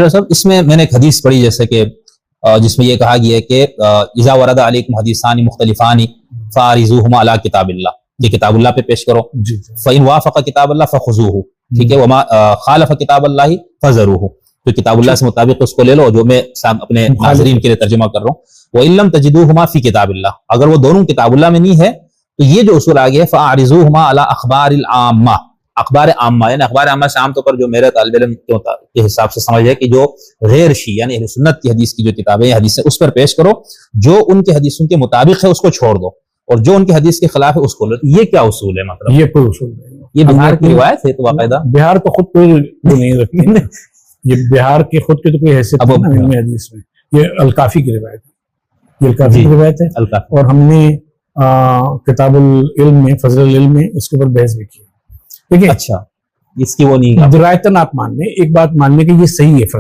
صاحب اس میں نے ایک حدیث پڑھی جیسے کہ جس میں یہ کہا گیا ہے کہ اذا ورد علیکم حدیثان مختلفان فارزوہما علی کتاب اللہ، یہ کتاب اللہ پہ پیش کرو، فإن وافق کتاب اللہ فخذوہ، ٹھیک ہے، وما خالف کتاب اللہ فذروہ، تو کتاب اللہ سے مطابق اس کو لے لو، جو میں اپنے ناظرین کے لیے ترجمہ کر رہا ہوں، وإن لم تجدوہما فی کتاب اللہ، اگر وہ دونوں کتاب اللہ میں نہیں ہے تو یہ جو اصول آگے ہے فاعرضوہما علی اخبار العامہ، اخبار عامہ، یعنی اخبار عامہ سے عام طور پر جو میرے طالب علم کے حساب سے سمجھ ہے کہ جو غیر شیعہ یعنی اہل سنت کی حدیث کی جو کتابیں یا حدیثیں اس پر پیش کرو، جو ان کے حدیثوں کے مطابق ہے اس کو چھوڑ دو، اور جو ان کے حدیث کے خلاف ہے اس کو لو۔ یہ کیا اصول ہے؟ مطلب یہ کوئی اصول نہیں، یہ بہار کی روایت ہے تو باقاعدہ بہار تو خود کوئی نہیں رکھتی، یہ بہار کے خود کی تو کوئی حیثیت نہیں علم حدیث میں، یہ الکافی کی روایت ہے، یہ الکافی کی روایت ہے، اور ہم نے کتاب العلم میں، فضل العلم میں اس کے اوپر بحث بھی کی، ٹھیک ہے۔ اچھا، اس کی وہ نہیں درایتاً آپ مان لیں، ایک بات مان لیں کہ یہ صحیح ہے، فرض